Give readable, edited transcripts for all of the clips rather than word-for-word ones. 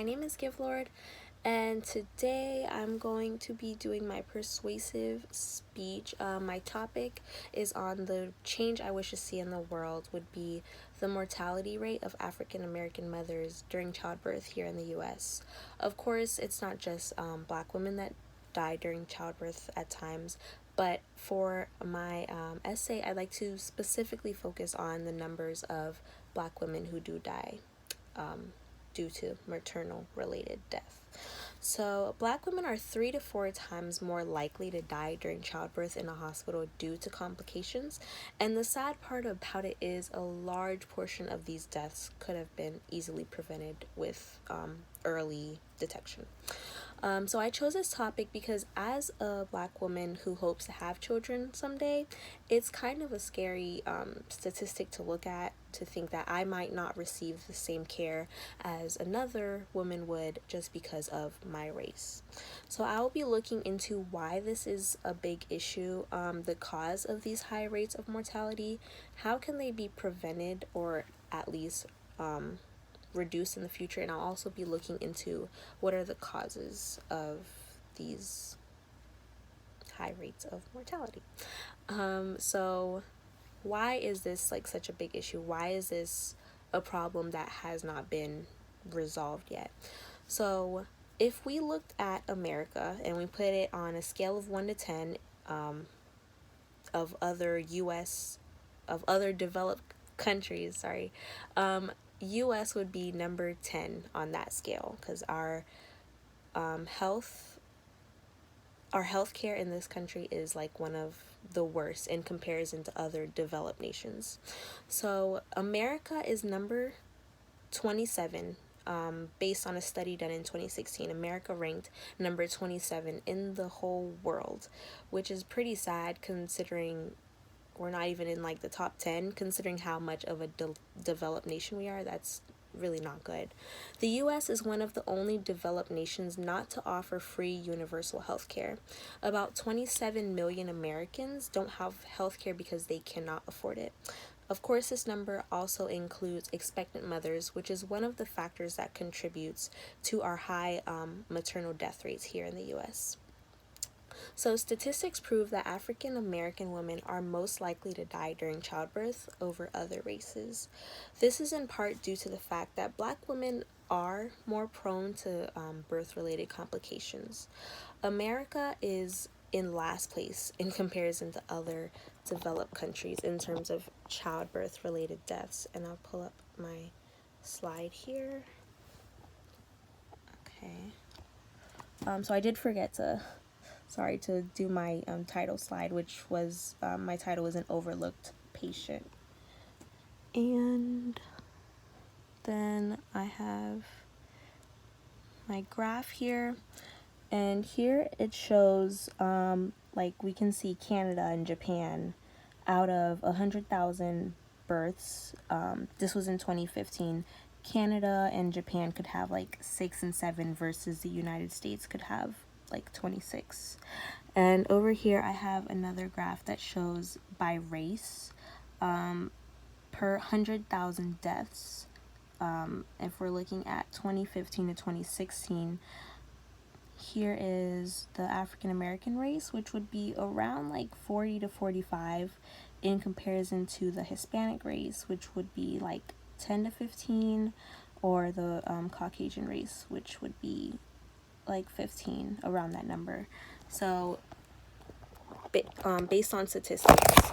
my name is Givelord, and today I'm going to be doing my persuasive speech. My topic is on the change I wish to see in the world would be the mortality rate of African American mothers during childbirth here in the U.S. Of course, it's not just Black women that die during childbirth at times, but for my essay, I'd like to specifically focus on the numbers of Black women who do die due to maternal related death. So, Black women are 3 to 4 times more likely to die during childbirth in a hospital due to complications. And the sad part about it is a large portion of these deaths could have been easily prevented with early detection. So I chose this topic because as a Black woman who hopes to have children someday, it's kind of a scary statistic to look at, to think that I might not receive the same care as another woman would just because of my race. So I will be looking into why this is a big issue, the cause of these high rates of mortality, how can they be prevented or at least reduced in the future, and I'll also be looking into what are the causes of these high rates of mortality. So why is this like such a big issue? Why is this a problem that has not been resolved yet? So if we looked at America and we put it on a scale of 1 to 10 of other developed countries, US would be number 10 on that scale, because our healthcare in this country is like one of the worst in comparison to other developed nations. So America is number 27. Based on a study done in 2016, America ranked number 27 in the whole world, which is pretty sad considering we're not even in like the top 10, considering how much of a developed nation we are. That's really not good. The US is one of the only developed nations not to offer free universal health care. About 27 million Americans don't have health care because they cannot afford it. Of course, this number also includes expectant mothers, which is one of the factors that contributes to our high maternal death rates here in the US. So statistics prove that African American women are most likely to die during childbirth over other races. This is in part due to the fact that Black women are more prone to birth-related complications. America is in last place in comparison to other developed countries in terms of childbirth-related deaths. And I'll pull up my slide here. Okay. So I did forget to do my title slide, which was my title was An Overlooked Patient. And then I have my graph here, and here it shows like we can see Canada and Japan out of 100,000 births. This was in 2015. Canada and Japan could have like 6 and 7 versus the United States could have like 26. And over here I have another graph that shows by race per 100,000 deaths. If we're looking at 2015 to 2016, here is the African American race, which would be around like 40 to 45 in comparison to the Hispanic race, which would be like 10 to 15, or the Caucasian race, which would be like 15, around that number. So based on statistics,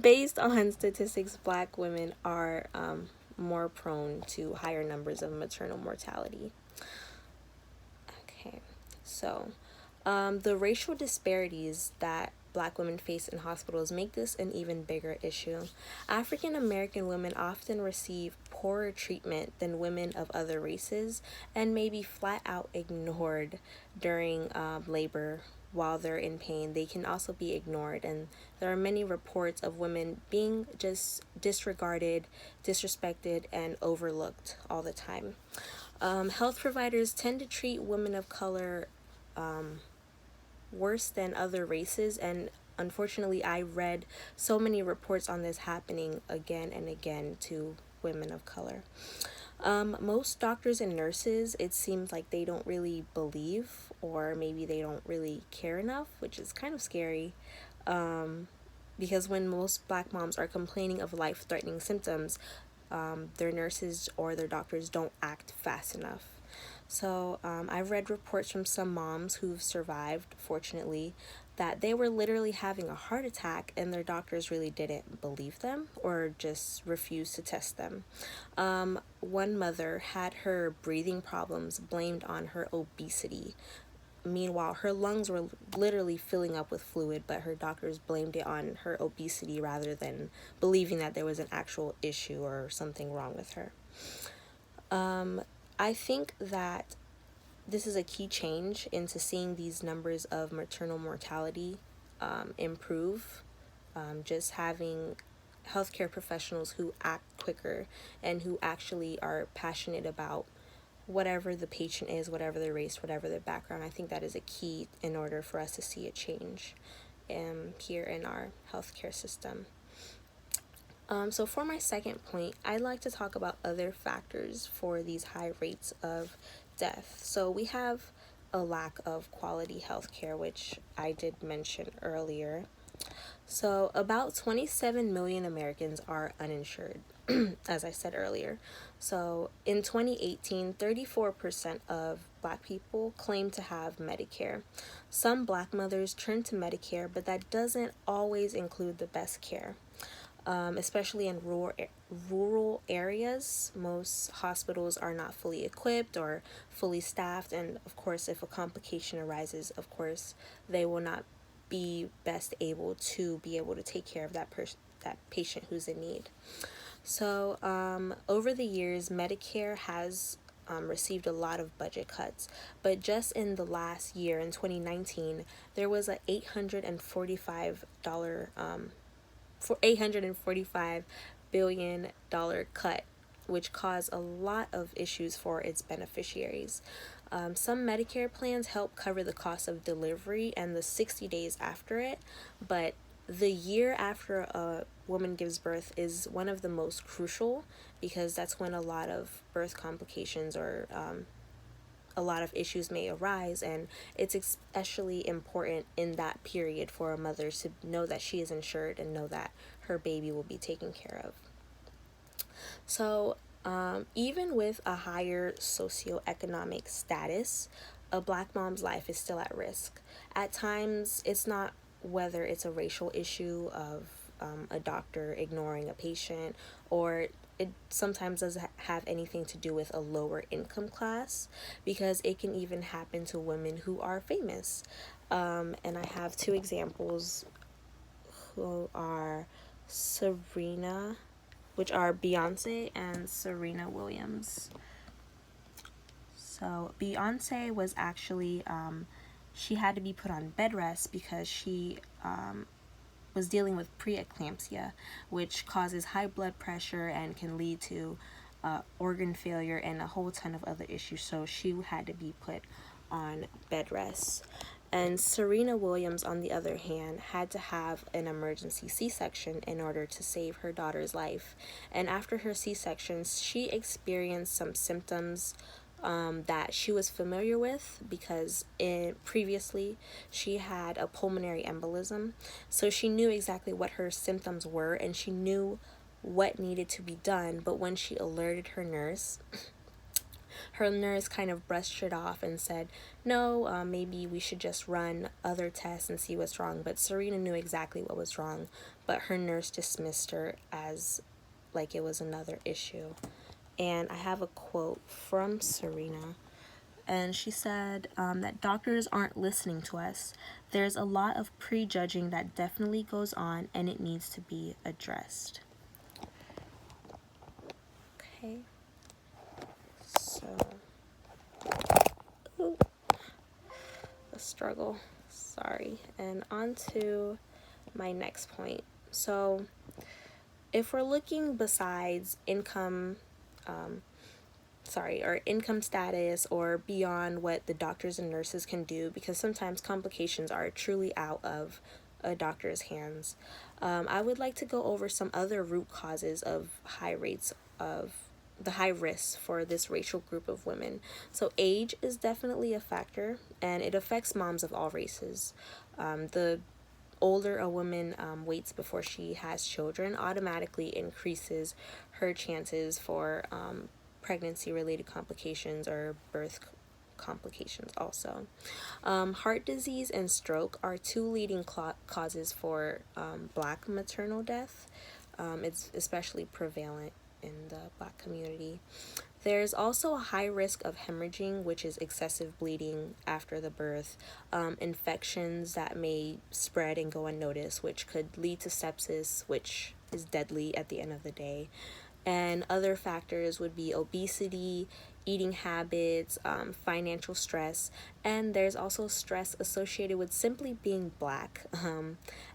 based on statistics, Black women are more prone to higher numbers of maternal mortality. Okay, so the racial disparities that Black women face in hospitals make this an even bigger issue. African American women often receive poorer treatment than women of other races and may be flat out ignored during labor while they're in pain. They can also be ignored, and there are many reports of women being just disregarded, disrespected, and overlooked all the time. Health providers tend to treat women of color worse than other races, and unfortunately I read so many reports on this happening again and again to women of color. Most doctors and nurses, it seems like they don't really believe, or maybe they don't really care enough, which is kind of scary. Um, because when most black moms are complaining of life threatening symptoms, their nurses or their doctors don't act fast enough. So I've read reports from some moms who've survived, fortunately, that they were literally having a heart attack and their doctors really didn't believe them or just refused to test them. One mother had her breathing problems blamed on her obesity. Meanwhile, her lungs were literally filling up with fluid, but her doctors blamed it on her obesity rather than believing that there was an actual issue or something wrong with her. I think that this is a key change into seeing these numbers of maternal mortality improve. Just having healthcare professionals who act quicker and who actually are passionate about whatever the patient is, whatever their race, whatever their background. I think that is a key in order for us to see a change here in our healthcare system. So for my second point, I'd like to talk about other factors for these high rates of death. So we have a lack of quality healthcare, which I did mention earlier. So about 27 million Americans are uninsured, as I said earlier. So in 2018, 34% of black people claim to have Medicare. Some black mothers turn to Medicare, but that doesn't always include the best care. Especially in rural areas, most hospitals are not fully equipped or fully staffed, and of course, if a complication arises, of course, they will not be best able to take care of that patient who's in need. So, over the years, Medicare has received a lot of budget cuts, but just in the last year, in 2019, there was a $845 billion cut, which caused a lot of issues for its beneficiaries. Some Medicare plans help cover the cost of delivery and the 60 days after it, but the year after a woman gives birth is one of the most crucial because that's when a lot of birth complications or a lot of issues may arise, and it's especially important in that period for a mother to know that she is insured and know that her baby will be taken care of. So even with a higher socioeconomic status, a black mom's life is still at risk. At times, it's not whether it's a racial issue of a doctor ignoring a patient, or it sometimes doesn't have anything to do with a lower income class, because it can even happen to women who are famous. And I have two examples who are Serena, which are Beyonce and Serena Williams. So Beyonce was actually, she had to be put on bed rest because she was dealing with preeclampsia, which causes high blood pressure and can lead to organ failure and a whole ton of other issues. So she had to be put on bed rest. And Serena Williams, on the other hand, had to have an emergency C-section in order to save her daughter's life. And after her C-section, she experienced some symptoms that she was familiar with because previously she had a pulmonary embolism. So she knew exactly what her symptoms were and she knew what needed to be done. But when she alerted her nurse kind of brushed it off and said, no, maybe we should just run other tests and see what's wrong. But Serena knew exactly what was wrong, but her nurse dismissed her as like it was another issue. And I have a quote from Serena, and she said that doctors aren't listening to us. There's a lot of prejudging that definitely goes on, and it needs to be addressed. Okay. So, a struggle. Sorry. And on to my next point. So, if we're looking besides income status or beyond what the doctors and nurses can do, because sometimes complications are truly out of a doctor's hands, I would like to go over some other root causes of high rates of the high risks for this racial group of women. So age is definitely a factor, and it affects moms of all races. The older a woman waits before she has children automatically increases her chances for pregnancy related complications or birth complications also. Heart disease and stroke are two leading causes for Black maternal death. It's especially prevalent in the Black community. There's also a high risk of hemorrhaging, which is excessive bleeding after the birth, infections that may spread and go unnoticed, which could lead to sepsis, which is deadly at the end of the day. And other factors would be obesity, eating habits, financial stress, and there's also stress associated with simply being Black.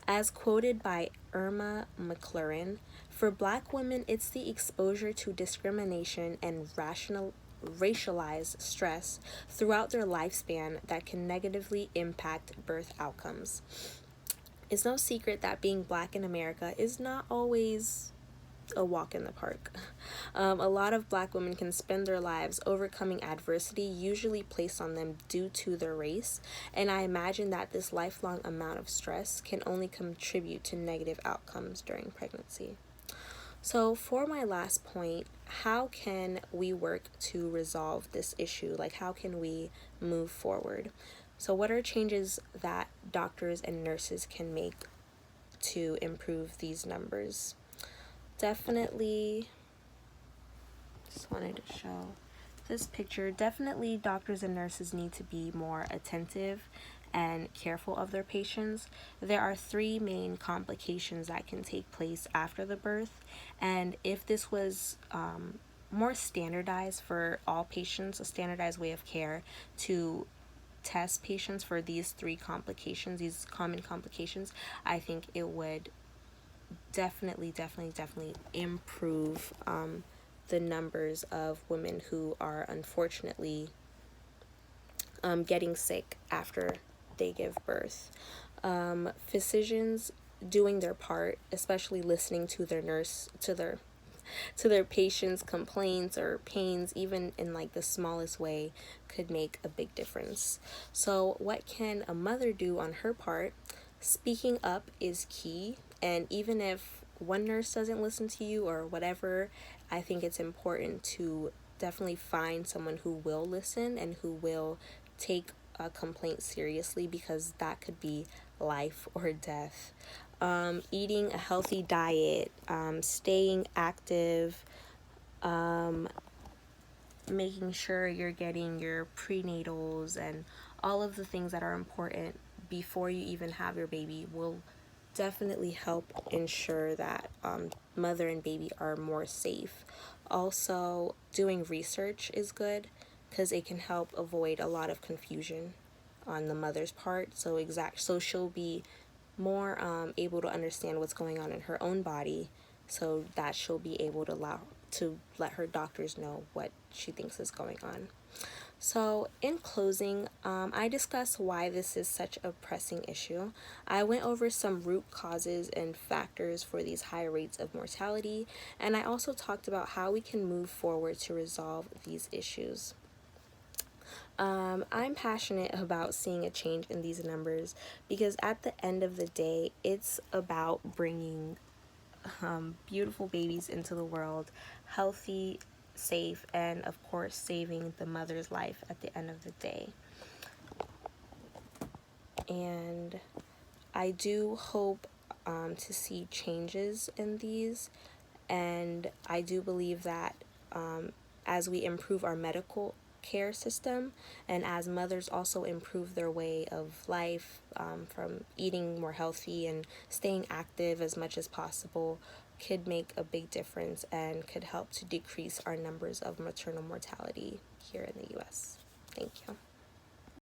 As quoted by Irma McLaurin, for Black women, it's the exposure to discrimination and racialized stress throughout their lifespan that can negatively impact birth outcomes. It's no secret that being Black in America is not always a walk in the park. A lot of Black women can spend their lives overcoming adversity usually placed on them due to their race, and I imagine that this lifelong amount of stress can only contribute to negative outcomes during pregnancy. So for my last point, how can we work to resolve this issue? Like, how can we move forward? So what are changes that doctors and nurses can make to improve these numbers? Definitely, just wanted to show this picture. Definitely doctors and nurses need to be more attentive and careful of their patients. There are three main complications that can take place after the birth, and if this was more standardized for all patients, a standardized way of care to test patients for these three complications, these common complications, I think it would definitely improve the numbers of women who are unfortunately getting sick after they give birth. Physicians doing their part, especially listening to their patients' complaints or pains, even in like the smallest way, could make a big difference. So what can a mother do on her part? Speaking up is key, and even if one nurse doesn't listen to you or whatever, I think it's important to definitely find someone who will listen and who will take a complaint seriously, because that could be life or death. Eating a healthy diet, staying active, making sure you're getting your prenatals and all of the things that are important before you even have your baby will definitely help ensure that mother and baby are more safe. Also, doing research is good because it can help avoid a lot of confusion on the mother's part. So she'll be more able to understand what's going on in her own body, so that she'll be able to let her doctors know what she thinks is going on. So in closing, I discussed why this is such a pressing issue. I went over some root causes and factors for these high rates of mortality, and I also talked about how we can move forward to resolve these issues. I'm passionate about seeing a change in these numbers because at the end of the day, it's about bringing beautiful babies into the world, healthy, safe, and of course saving the mother's life at the end of the day. And I do hope to see changes in these, and I do believe that as we improve our medical care system and as mothers also improve their way of life, from eating more healthy and staying active as much as possible, could make a big difference and could help to decrease our numbers of maternal mortality here in the US. Thank you.